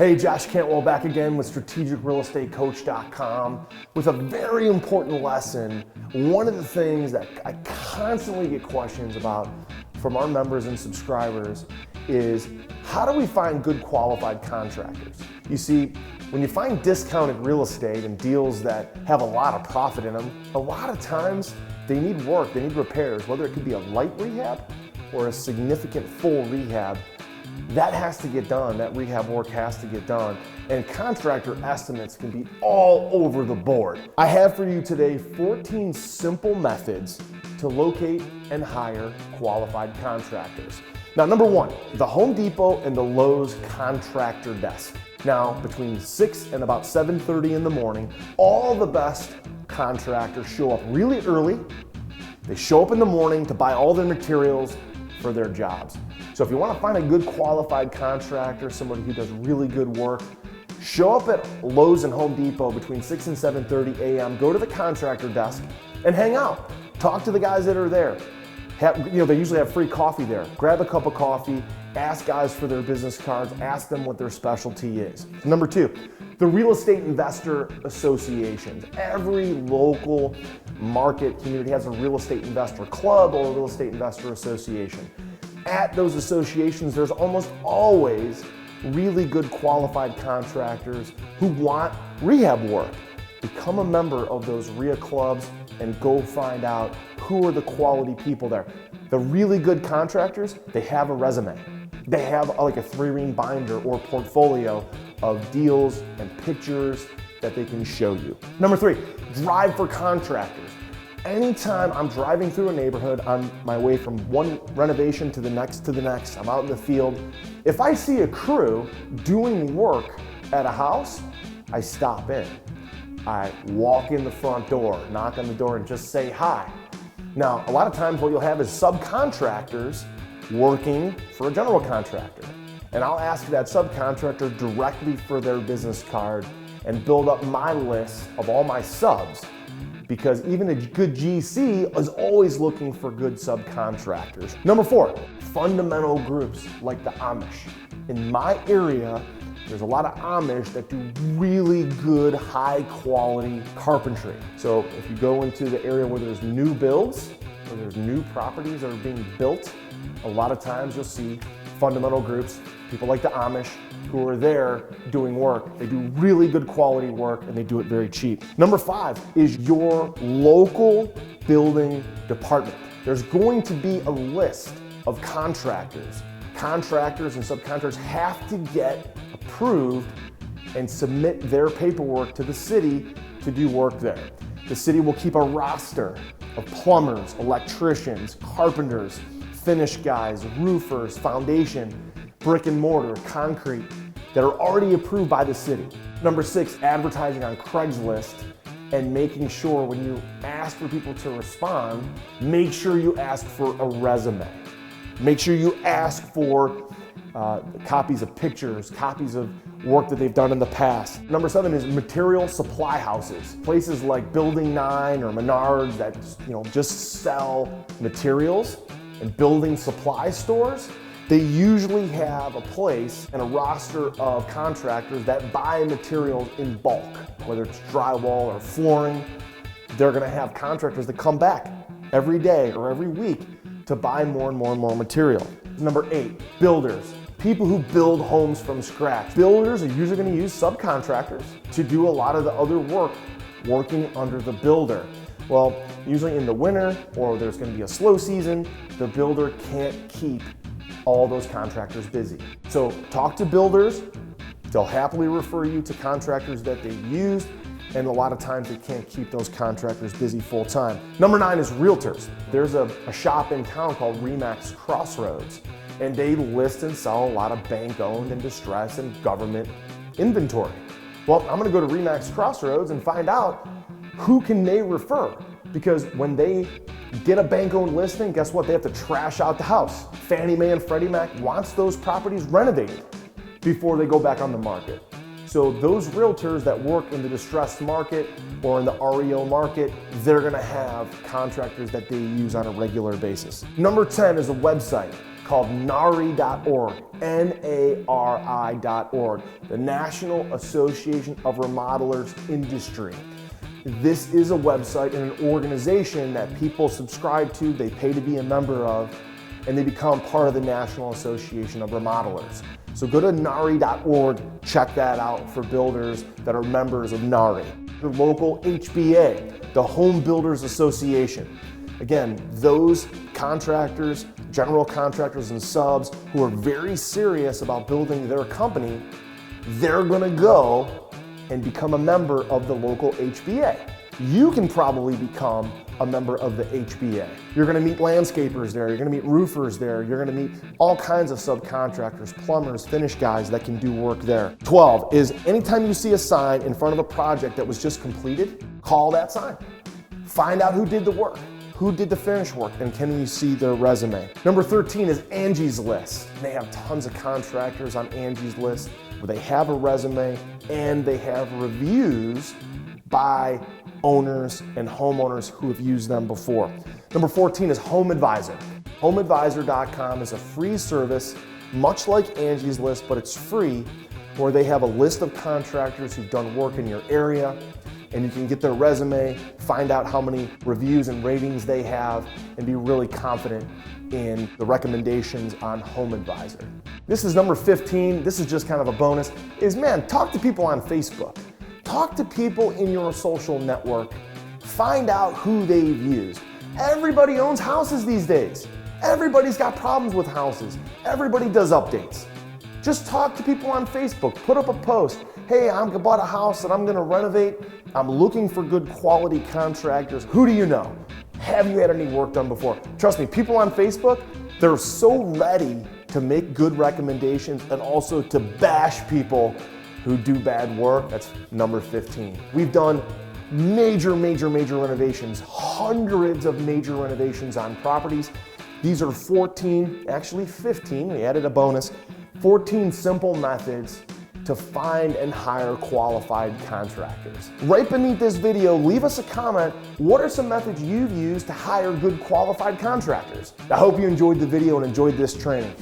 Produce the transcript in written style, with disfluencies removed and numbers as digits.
Hey, Josh Cantwell back again with strategicrealestatecoach.com with a very important lesson. One of the things that I constantly get questions about from our members and subscribers is how do we find good qualified contractors? You see, when you find discounted real estate and deals that have a lot of profit in them, a lot of times they need work, they need repairs, whether it could be a light rehab or a significant full rehab. That has to get done, that rehab work has to get done, and contractor estimates can be all over the board. I have for you today 14 simple methods to locate and hire qualified contractors. Now, number one, the Home Depot and the Lowe's contractor desk. Now, between 6 and about 7:30 in the morning, all the best contractors show up really early. They show up in the morning to buy all their materials for their jobs. So if you want to find a good qualified contractor, somebody who does really good work, show up at Lowe's and Home Depot between 6 and 7:30 a.m., go to the contractor desk and hang out. Talk to the guys that are there. They usually have free coffee there. Grab a cup of coffee, ask guys for their business cards, ask them what their specialty is. Number two, the real estate investor associations. Every local market community has a real estate investor club or a real estate investor association. At those associations, there's almost always really good qualified contractors who want rehab work. Become a member of those RIA clubs and go find out who are the quality people there. The really good contractors, they have a resume. They have like a 3-ring binder or portfolio of deals and pictures that they can show you. Number three, drive for contractors. Anytime I'm driving through a neighborhood on my way from one renovation to the next, I'm out in the field. If I see a crew doing work at a house, I stop in. I walk in the front door, knock on the door, and just say hi. Now, a lot of times what you'll have is subcontractors working for a general contractor. And I'll ask that subcontractor directly for their business card and build up my list of all my subs, because even a good GC is always looking for good subcontractors. Number four, fundamental groups like the Amish. In my area, there's a lot of Amish that do really good, high quality carpentry. So if you go into the area where there's new builds, where there's new properties that are being built, a lot of times you'll see fundamental groups, people like the Amish, who are there doing work. They do really good quality work and they do it very cheap. Number five is your local building department. There's going to be a list of contractors. Contractors and subcontractors have to get approved and submit their paperwork to the city to do work there. The city will keep a roster of plumbers, electricians, carpenters, finish guys, roofers, foundation, brick and mortar, concrete, that are already approved by the city. Number six, advertising on Craigslist and making sure when you ask for people to respond, make sure you ask for a resume. Make sure you ask for copies of pictures, copies of work that they've done in the past. Number seven is material supply houses. Places like Building 9 or Menards that just sell materials, and building supply stores. They usually have a place and a roster of contractors that buy materials in bulk, whether it's drywall or flooring. They're gonna have contractors that come back every day or every week to buy more and more and more material. Number eight, builders. People who build homes from scratch. Builders are usually gonna use subcontractors to do a lot of the other work working under the builder. Well, usually in the winter or there's gonna be a slow season, the builder can't keep all those contractors busy. So talk to builders, they'll happily refer you to contractors that they use, and a lot of times they can't keep those contractors busy full time. Number nine is realtors. There's a shop in town called RE/MAX Crossroads, and they list and sell a lot of bank-owned and distressed and government inventory. Well, I'm gonna go to RE/MAX Crossroads and find out who can they refer, because when they get a bank-owned listing, guess what? They have to trash out the house. Fannie Mae and Freddie Mac wants those properties renovated before they go back on the market. So those realtors that work in the distressed market or in the REO market, they're gonna have contractors that they use on a regular basis. Number 10 is a website. called NARI.org, N-A-R-I.org, the National Association of Remodelers Industry. This is a website and an organization that people subscribe to, they pay to be a member of, and they become part of the National Association of Remodelers. So go to NARI.org, check that out for builders that are members of NARI. The local HBA, the Home Builders Association. Again, those contractors, general contractors and subs who are very serious about building their company, they're gonna go and become a member of the local HBA. You can probably become a member of the HBA. You're gonna meet landscapers there, you're gonna meet roofers there, you're gonna meet all kinds of subcontractors, plumbers, finish guys that can do work there. 12 is anytime you see a sign in front of a project that was just completed, call that sign. Find out who did the work, who did the finish work, and can you see their resume. Number 13 is Angie's List. They have tons of contractors on Angie's List where they have a resume and they have reviews by owners and homeowners who have used them before. Number 14 is Home Advisor. HomeAdvisor.com is a free service, much like Angie's List, but it's free, where they have a list of contractors who've done work in your area, and you can get their resume, find out how many reviews and ratings they have, and be really confident in the recommendations on Home Advisor. This is number 15, this is just kind of a bonus, is man, talk to people on Facebook. Talk to people in your social network. Find out who they've used. Everybody owns houses these days. Everybody's got problems with houses. Everybody does updates. Just talk to people on Facebook. Put up a post. Hey, I bought a house that I'm gonna renovate. I'm looking for good quality contractors. Who do you know? Have you had any work done before? Trust me, people on Facebook, they're so ready to make good recommendations and also to bash people who do bad work. That's number 15. We've done major renovations, hundreds of major renovations on properties. These are 14, actually 15, we added a bonus, 14 simple methods to find and hire qualified contractors. Right beneath this video, leave us a comment. What are some methods you've used to hire good qualified contractors? I hope you enjoyed the video and enjoyed this training.